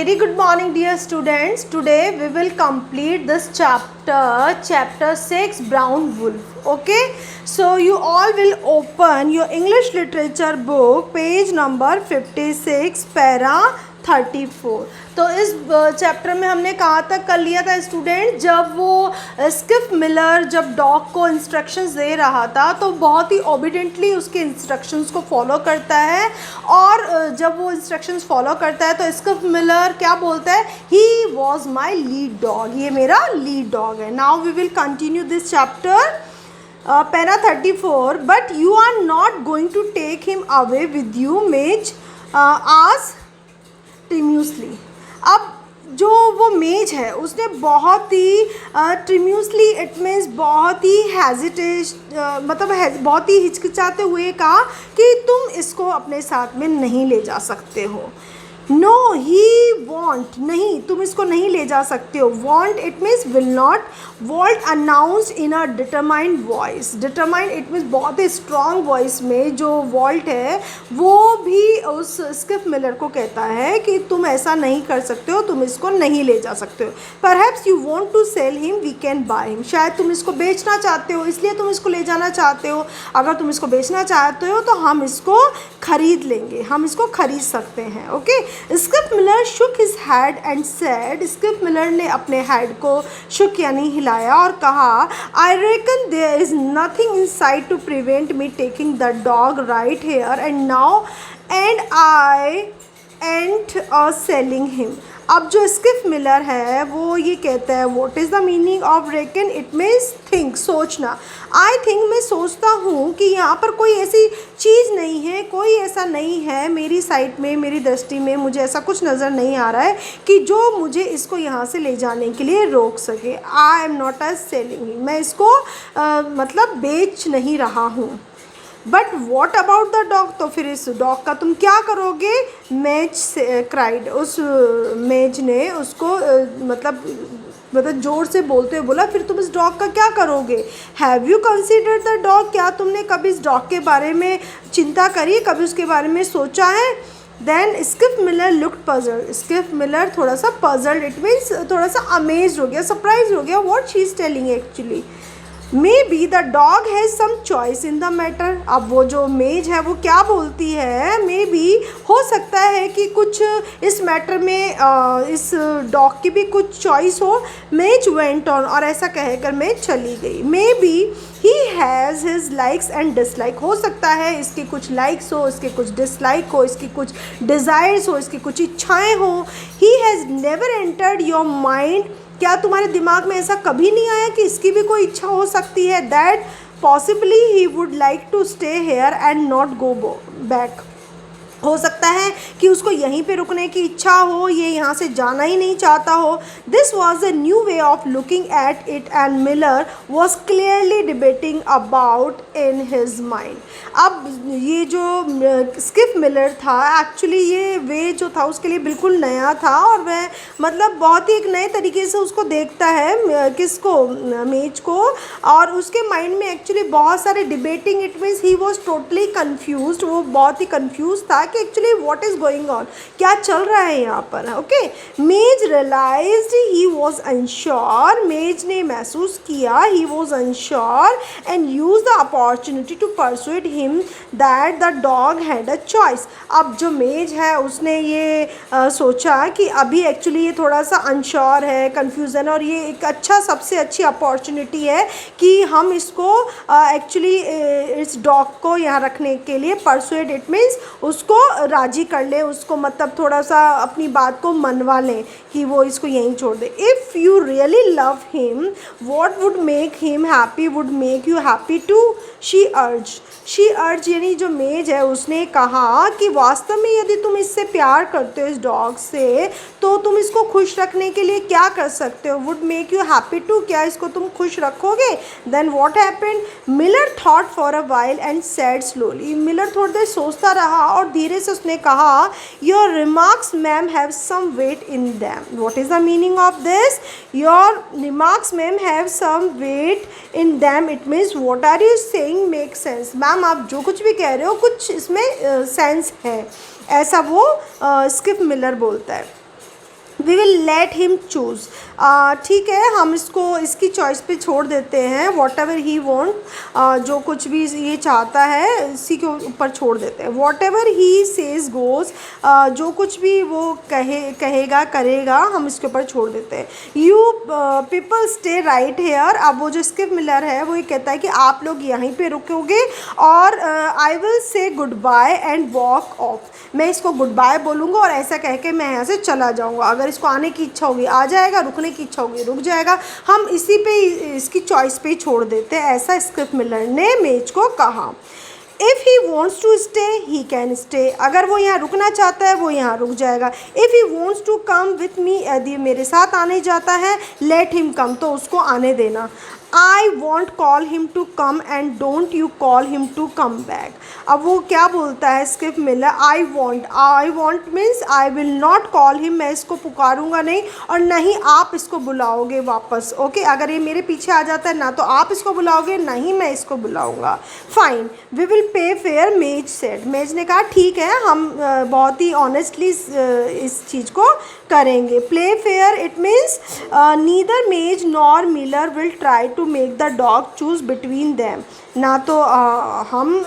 Very good morning dear students. Today we will complete this chapter 6 brown wolf. Okay, so you all will open your English literature book page number 56 para 34. तो इस chapter में हमने कहाँ तक कर लिया था स्टूडेंट, जब वो स्किफ मिलर जब डॉग को इंस्ट्रक्शंस दे रहा था तो बहुत ही ओबीडेंटली उसके इंस्ट्रक्शंस को फॉलो करता है, और जब वो इंस्ट्रक्शंस फॉलो करता है तो स्किफ मिलर क्या बोलता है, he was my lead dog, ये मेरा लीड डॉग है. Now we will continue this chapter para 34. But you are not going to take him away with you Madge आज ट्रिम्यूसली. अब जो वो मेज है उसने बहुत ही ट्रिम्यूसली, इट मीन्स बहुत ही बहुत ही हिचकिचाते हुए कहा कि तुम इसको अपने साथ में नहीं ले जा सकते हो. नो ही वॉन्ट, नहीं तुम इसको नहीं ले जा सकते हो. Won't it means will not. Walt announced in a determined voice. Determined it means बहुत ही स्ट्रॉन्ग वॉइस में जो वॉल्ट है वो भी उस स्किफ मिलर को कहता है कि तुम ऐसा नहीं कर सकते हो, तुम इसको नहीं ले जा सकते हो. Perhaps you want to sell him, we can buy him. शायद तुम इसको बेचना चाहते हो इसलिए तुम इसको ले जाना चाहते हो. अगर तुम इसको बेचना चाहते हो तो हम इसको खरीद लेंगे, हम इसको खरीद सकते हैं. Okay. Skiff Miller shook his head and said. Skiff Miller ने अपने हेड को शुक यानी हिलाया और कहा, I reckon there is nothing in side to prevent me taking the dog right here and now and I and selling him. अब जो Skiff Miller है वो ये कहता है, what is the meaning of reckon, it means think, सोचना. I think, मैं सोचता हूँ कि यहाँ पर कोई ऐसी चीज़ नहीं है, कोई ऐसा नहीं है मेरी साइट में, मेरी दृष्टि में मुझे ऐसा कुछ नज़र नहीं आ रहा है कि जो मुझे इसको यहाँ से ले जाने के लिए रोक सके. I am not a selling, मैं इसको मतलब बेच नहीं रहा हूँ. But what about the dog, तो फिर इस डॉग का तुम क्या करोगे. मेज से क्राइड, उस मेज ने उसको मतलब ज़ोर से बोलते हुए बोला, फिर तुम इस डॉग का क्या करोगे. Have you considered the dog, क्या तुमने कभी इस डॉग के बारे में चिंता करी, कभी उसके बारे में सोचा है. Then Skiff Miller looked puzzled. Skiff Miller थोड़ा सा पजल्ड, इट मीन्स थोड़ा सा अमेज हो गया, सरप्राइज हो गया. What she is telling actually. Maybe the dog has some choice in the matter. अब वो जो मेज है वो क्या बोलती है, मे बी हो सकता है कि कुछ इस मैटर में इस डॉग की भी कुछ चॉइस हो. मेज वेंट ऑन, और ऐसा कहकर मेज चली गई. May be he has his likes and dislike. हो सकता है इसके कुछ लाइक्स हो, इसके कुछ डिसलाइक हो, इसकी कुछ डिज़ायर्स हो, इसकी कुछ इच्छाएँ हो. He has never entered your mind, क्या तुम्हारे दिमाग में ऐसा कभी नहीं आया कि इसकी भी कोई इच्छा हो सकती है. That possibly he would like to stay here and not go back. हो सकता है कि उसको यहीं पे रुकने की इच्छा हो, ये यहाँ से जाना ही नहीं चाहता हो. This was a new way of looking at it and Miller was clearly debating about in his mind. अब ये जो स्किफ मिलर था, एक्चुअली ये वे जो था उसके लिए बिल्कुल नया था, और वह मतलब बहुत ही एक नए तरीके से उसको देखता है, किसको, मेज को. और उसके माइंड में एक्चुअली बहुत सारे debating, it means he was totally confused. वो बहुत ही कन्फ्यूज था कि actually what is going on, क्या चल रहा है यहाँ पर. ओके. मेज रियलाइज्ड ही वॉज अनश्योर. मेज ने महसूस किया, he was unsure and use the opportunity to persuade him that the dog had a choice. अब जो मेज है उसने ये सोचा कि अभी एक्चुअली ये थोड़ा सा अनश्योर है, कन्फ्यूज़न, और ये एक अच्छा, सबसे अच्छी अपॉर्चुनिटी है कि हम इसको एक्चुअली इस डॉग को यहाँ रखने के लिए परसुएड, इट मीन्स उसको राजी कर ले, उसको मतलब थोड़ा सा अपनी बात को मनवा लें कि वो इसको यहीं छोड़ दे. If you really love him, what would make him happy would make you happy too, she urged. She urged यानी जो मेज है उसने कहा कि वास्तव में यदि तुम इससे प्यार करते हो, इस डॉग से, तो तुम इसको खुश रखने के लिए क्या कर सकते हो. Would make you happy too, क्या इसको तुम खुश रखोगे. Then what happened. Miller thought for a while and said slowly. Miller थोड़ी देर सोचता रहा और धीरे से उसने कहा, your remarks ma'am have some weight in them. What is the meaning of this. Your remarks ma'am have some weight in them, it means what are you saying make sense. Ma'am आप जो कुछ भी कह रहे हो कुछ इसमें sense है, ऐसा वो स्किफ मिलर बोलता है. We will let him choose, ठीक है, हम इसको इसकी चॉइस पे छोड़ देते हैं, वॉट एवर ही वॉन्ट, जो कुछ भी ये चाहता है इसी के ऊपर छोड़ देते हैं। What ever he says goes, जो कुछ भी वो कहेगा करेगा, हम इसके ऊपर छोड़ देते हैं। You people stay right here, अब वो जो स्किप मिलर है वो ये कहता है कि आप लोग यहीं पे रुकोगे और I will say goodbye and walk off, मैं इसको गुड बाय बोलूँगा और ऐसा कह के मैं यहाँ से चला जाऊँगा। अगर इसको आने की इच्छा होगी आ जाएगा, रुकने की इच्छा होगी रुक जाएगा, हम इसी पे इसकी चॉइस पे ही छोड़ देते हैं, ऐसा स्क्रिप्ट मिलर ने मेज को कहा। If he wants to stay he can stay, अगर वो यहाँ रुकना चाहता है वो यहाँ रुक जाएगा। If he wants to come with me, यदि मेरे साथ आने जाता है, लेट हिम कम, तो उसको आने देना। I won't call him to come and don't you call him to come back, अब वो क्या बोलता है Skip Miller, I won't means I will not call him, मैं इसको पुकारूंगा नहीं और नहीं आप इसको बुलाओगे वापस, ओके, अगर ये मेरे पीछे आ जाता है ना तो आप इसको बुलाओगे, नहीं मैं इसको बुलाऊंगा। Fine, we will pay fair, Madge said, Madge ने कहा ठीक है, हम बहुत ही ऑनेस्टली इस चीज़ को करेंगे। Play fair it means neither Madge nor Miller will try to make the dog choose between them, ना तो हम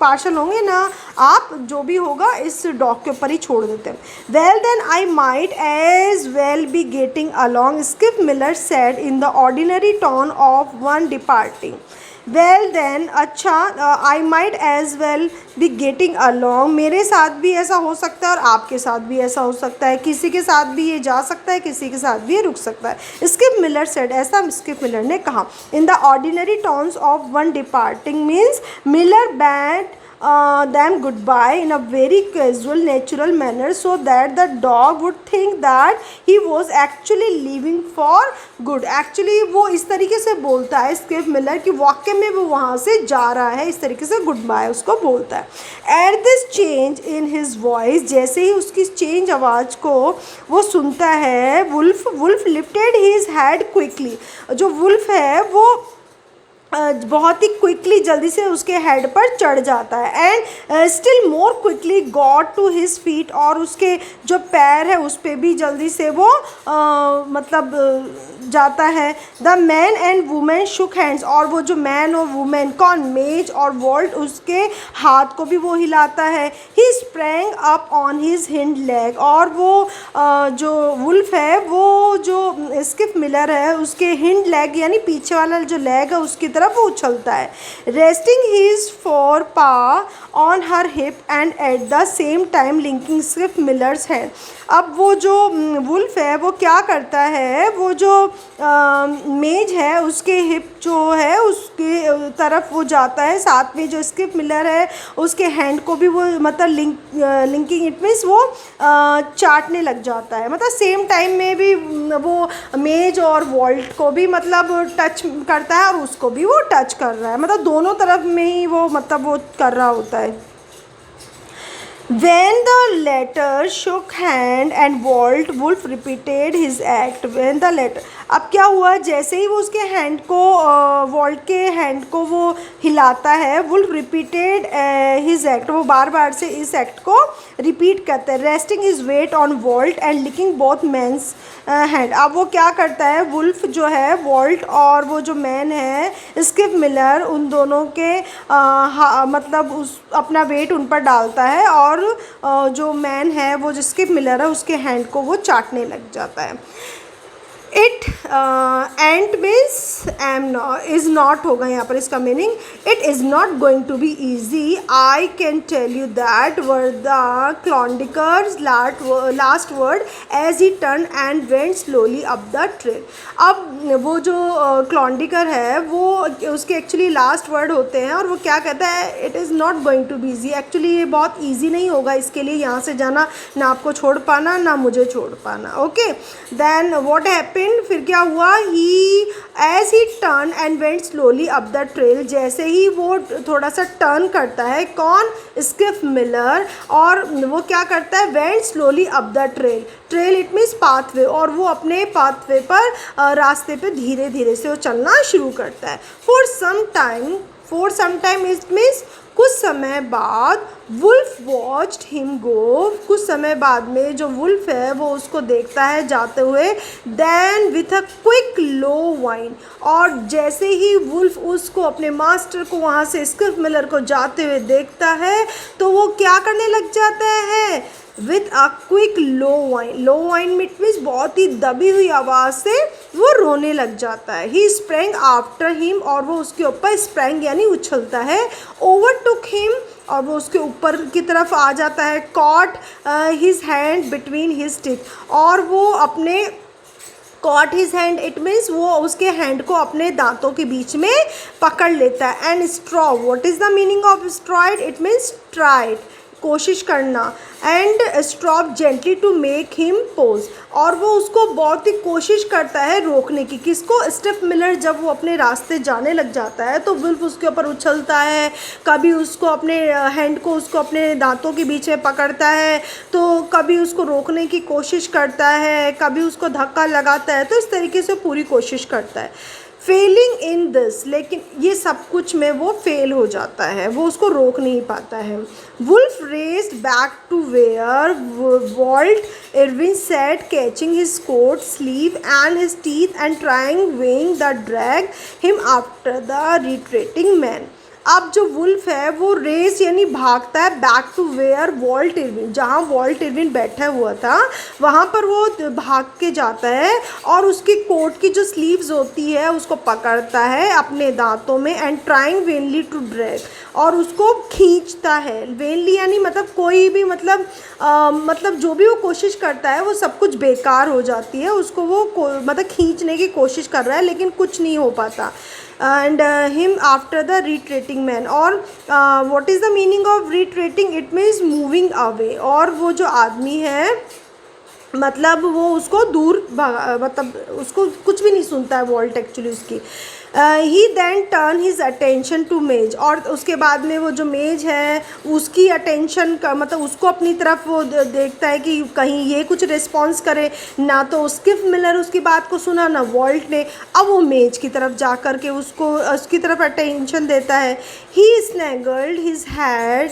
पार्शल होंगे ना आप, जो भी होगा इस डॉग के ऊपर ही छोड़ देते हैं। Well then I might as well be getting along, Skiff Miller said in the ordinary tone of one departing. Well then, अच्छा, I might as well be getting along, मेरे साथ भी ऐसा हो सकता है और आपके साथ भी ऐसा हो सकता है, किसी के साथ भी ये जा सकता है, किसी के साथ भी ये रुक सकता है। स्किप मिलर सेड, ऐसा स्किप मिलर ने कहा। In the ordinary tones of one departing means Miller bade them goodbye in a very casual natural manner so that the dog would think that he was actually leaving for good, actually वो इस तरीके से बोलता है Skip Miller कि वाकई में वो वहाँ से जा रहा है, इस तरीके से गुड बाय उसको बोलता है। At this change in his voice, जैसे ही उसकी चेंज आवाज़ को वो सुनता है, Wolf lifted his head quickly, जो वुल्फ है वो बहुत ही क्विकली जल्दी से उसके हेड पर चढ़ जाता है। And still more quickly got to his feet, और उसके जो पैर है उस पर भी जल्दी से वो मतलब जाता है। The man and women shook hands, और वो जो मैन और वुमेन कौन, मेज और वॉल्ट, उसके हाथ को भी वो हिलाता है। He sprang up on his hind leg, और वो जो वुल्फ है वो जो स्किप मिलर है उसके हिंड लेग यानी पीछे वाला जो लेग है उसकी तरफ वो उछलता है। रेस्टिंग हिज फोर पा on her hip and at the same time linking skip millers hand. अब वो जो वुल्फ है वो क्या करता है, वो जो मेज है उसके हिप जो है उसके तरफ वो जाता है, साथ में जो स्किप मिलर है उसके हैंड को भी वो मतलब लिंकिंग इट मीन्स वो चाटने लग जाता है, मतलब सेम टाइम में भी वो मेज और वॉल्ट को भी मतलब टच करता है और उसको भी वो टच कर रहा है, मतलब दोनों तरफ में ही वो मतलब वो कर रहा होता है। When the latter shook hand and Wolf repeated his act. When the latter, अब क्या हुआ, जैसे ही वो उसके हैंड को वॉल्ट के हैंड को वो हिलाता है, वुल्फ रिपीटेड हिज एक्ट, वो बार बार से इस एक्ट को रिपीट करता है। Resting is weight on Walt and licking both men's hand. अब वो क्या करता है, वुल्फ जो है वॉल्ट और वो जो मैन है स्किप मिलर, उन दोनों के मतलब उस अपना वेट उन पर डालता है और जो मैन है वो जो स्किप मिलर है उसके हैंड को वो चाटने लग जाता है। It ain't means am is not होगा यहाँ पर इसका meaning, it is not going to be easy, I can tell you that were the Klondiker's last word as he turn and went slowly up the trail. अब वो जो क्लॉन्डिकर है वो उसके एक्चुअली लास्ट वर्ड होते हैं और वो क्या कहता है, it is not going to be easy, actually ये बहुत ईजी नहीं होगा इसके लिए यहाँ से जाना, ना आपको छोड़ पाना ना मुझे छोड़ पाना। ओके, देन व्हाट हैपेंड, फिर क्या हुआ, he as he turn and went slowly up the trail, जैसे ही वो थोड़ा सा टर्न करता है, कौन, स्किप मिलर, और वो क्या करता है, went slowly up the trail, trail it means pathway, और वो अपने पाथवे पर रास्ते पे धीरे धीरे से वो चलना शुरू करता है। For some time it means कुछ समय बाद वुल्फ वॉच्ड हिम गो, कुछ समय बाद में जो वुल्फ है वो उसको देखता है जाते हुए, then with a quick low whine, और जैसे ही वुल्फ उसको अपने मास्टर को वहाँ से स्किफ मिलर को जाते हुए देखता है तो वो क्या करने लग जाता है, with a quick low wine, low wine means बहुत ही दबी हुई आवाज़ से वो रोने लग जाता है। ही स्प्रैंग आफ्टर हिम, और वो उसके ऊपर स्प्रैंग यानी उछलता है, ओवर टुक हिम, और वो उसके ऊपर की तरफ आ जाता है, caught his hand between his teeth, और वो अपने caught his hand it means वो उसके हैंड को अपने दांतों के बीच में पकड़ लेता है। And strove, what is the meaning of strove, it means tried, कोशिश करना, and stop gently to make him pause, और वो उसको बहुत ही कोशिश करता है रोकने की, किसको, स्टिफ मिलर। जब वो अपने रास्ते जाने लग जाता है तो वुल्फ उसके ऊपर उछलता है, कभी उसको अपने हैंड को उसको अपने दांतों के बीच में पकड़ता है, तो कभी उसको रोकने की कोशिश करता है, कभी उसको धक्का लगाता है, तो इस तरीके से पूरी कोशिश करता है। फेलिंग इन दिस, लेकिन ये सब कुछ में वो फेल हो जाता है, वो उसको रोक नहीं पाता है। Wolf raced back to where Walt Irvine sat, catching his coat sleeve and his teeth and trying vainly the drag him after the retreating man. अब जो वुल्फ है वो रेस यानी भागता है back to where Walt Irvine, जहाँ Walt Irvine बैठा हुआ था वहाँ पर वो भाग के जाता है, और उसकी कोट की जो स्लीव्स होती है उसको पकड़ता है अपने दांतों में, and trying vainly to drag, और उसको खींचता है। वेनली यानी मतलब कोई भी मतलब जो भी वो कोशिश करता है वो सब कुछ बेकार हो जाती है, उसको वो मतलब खींचने की कोशिश कर रहा है लेकिन कुछ नहीं हो पाता। And him after the retreating man, और what is the meaning of retreating, it means moving away, और वो जो आदमी है मतलब वो उसको दूर मतलब उसको कुछ भी नहीं सुनता है वॉल्ट एक्चुअली उसकी। He then turn his attention to Madge, और उसके बाद में वो जो मेज है उसकी अटेंशन का मतलब उसको अपनी तरफ वो देखता है कि कहीं ये कुछ रिस्पॉन्स करे, ना तो स्किफ मिलर उसकी बात को सुना ना वॉल्ट ने। अब वो मेज की तरफ जा कर के उसको उसकी तरफ अटेंशन देता है। He snuggled his head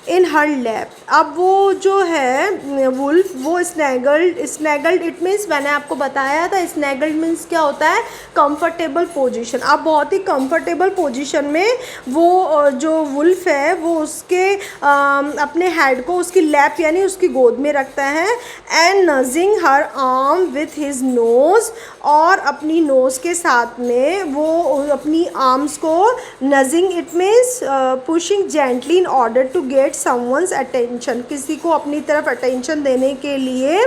in her lap, अब वो जो है वुल्फ वो स्नैगल्ड इट मीन्स मैंने आपको बताया था स्नैगल्ड मीन्स क्या होता है, कंफर्टेबल पोजीशन। अब बहुत ही कंफर्टेबल पोजीशन में वो जो वुल्फ है वो उसके अपने हेड को उसकी लैप यानी उसकी गोद में रखता है, and nudging her arm with his nose, और अपनी नोज़ के साथ में वो अपनी आर्म्स को nudging it means pushing gently in order to get someone's attention, किसी को अपनी तरफ अटेंशन देने के लिए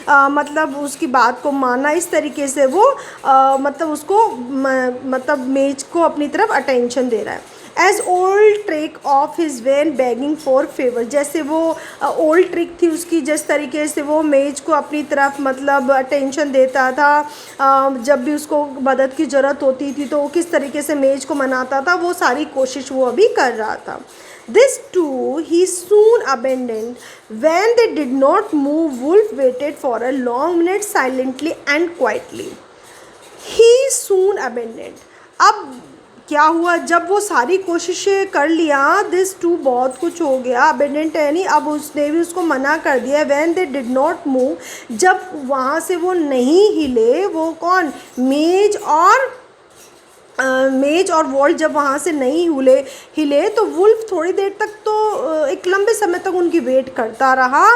मतलब उसकी बात को माना, इस तरीके से वो मतलब उसको मतलब मेज को अपनी तरफ अटेंशन दे रहा है। As old trick of his vain begging for favour, जैसे वो ओल्ड ट्रिक थी उसकी, जिस तरीके से वो मेज को अपनी तरफ मतलब अटेंशन देता था, जब भी उसको मदद की ज़रूरत होती थी तो वो किस तरीके से मेज को मनाता था, वो सारी कोशिश वो अभी कर रहा था। This too he soon abandoned. When they did not move, Wolf waited for a long minute silently and quietly. He soon abandoned. अब क्या हुआ, जब वो सारी कोशिशें कर लिया, दिस टू बहुत कुछ हो गया, अबेंडेंट यानी अब उसने भी उसको मना कर दिया। When they did not move, जब वहाँ से वो नहीं हिले, वो कौन, मेज और वॉल्ट जब वहाँ से नहीं हिले तो वुल्फ थोड़ी देर तक तो एक लंबे समय तक उनकी वेट करता रहा,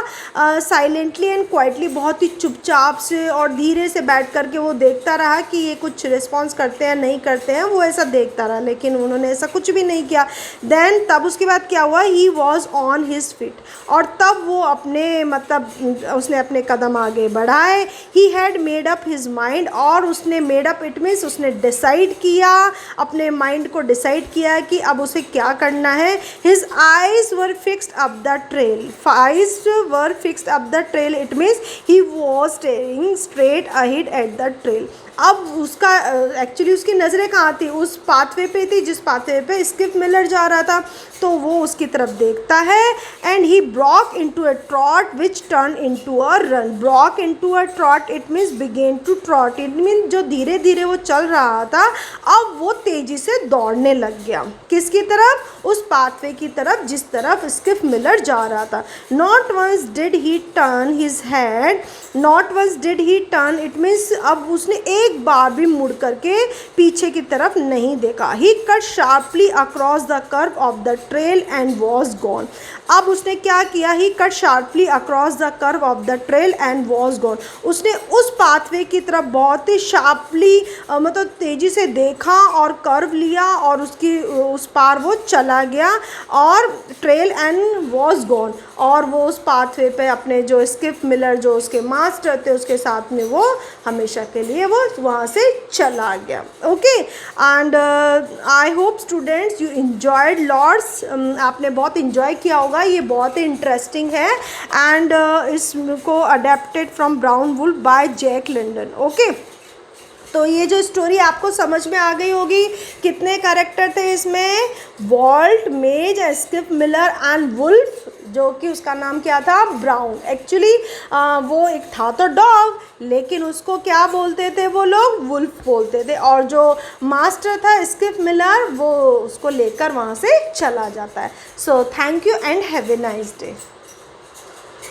साइलेंटली एंड क्वाइटली, बहुत ही चुपचाप से और धीरे से बैठ करके वो देखता रहा कि ये कुछ रिस्पॉन्स करते हैं नहीं करते हैं, वो ऐसा देखता रहा, लेकिन उन्होंने ऐसा कुछ भी नहीं किया। देन तब उसके बाद क्या हुआ, he was on his feet, और तब वो अपने मतलब उसने अपने कदम आगे बढ़ाए। He had made up his mind, और उसने मेड अप इट मीन्स उसने डिसाइड किया, अपने माइंड को डिसाइड किया कि अब उसे क्या करना है। His eyes were fixed up the trail, eyes were fixed up the trail, it means he was staring straight ahead at the trail. अब उसका एक्चुअली उसकी नज़रें कहाँ थी, उस पाथवे पे थी जिस पाथवे पे स्किप मिलर जा रहा था। तो वो उसकी तरफ देखता है and he broke into a trot which turn into a run. Broke into a trot it means began to trot, it mean जो धीरे धीरे वो चल रहा था अब वो तेज़ी से दौड़ने लग गया। किसकी तरफ, उस पाथवे की तरफ जिस तरफ स्किप मिलर जा रहा था। Not once did he turn his head, not once did he turn it means अब उसने एक बार भी मुड़ करके पीछे की तरफ नहीं देखा। He cut sharply across the curve of the trail and was gone. अब उसने क्या किया, he cut sharply across the curve of the trail and was gone. उसने उस पाथवे की तरफ बहुत ही शार्पली मतलब तेज़ी से देखा और कर्व लिया और उसकी उस पार वो चला गया और ट्रेल एंड वॉज गॉन, और वो उस पाथवे पे अपने जो स्किप मिलर जो उसके मास्टर थे उसके साथ में वो हमेशा के लिए वो वहाँ से चला गया। Okay, and I hope students you enjoyed lots, आपने बहुत इन्जॉय किया होगा, ये बहुत ही इंटरेस्टिंग है एंड इसको adapted from Brown Wolf by Jack London. Okay, तो ये जो स्टोरी आपको समझ में आ गई होगी। कितने कैरेक्टर थे इसमें, वॉल्ट, मेज, स्किप मिलर एंड वुल्फ, जो कि उसका नाम क्या था, ब्राउन। एक्चुअली वो एक था तो डॉग, लेकिन उसको क्या बोलते थे वो लोग, वुल्फ बोलते थे, और जो मास्टर था स्किप मिलर वो उसको लेकर वहाँ से चला जाता है। So thank you and have a nice day.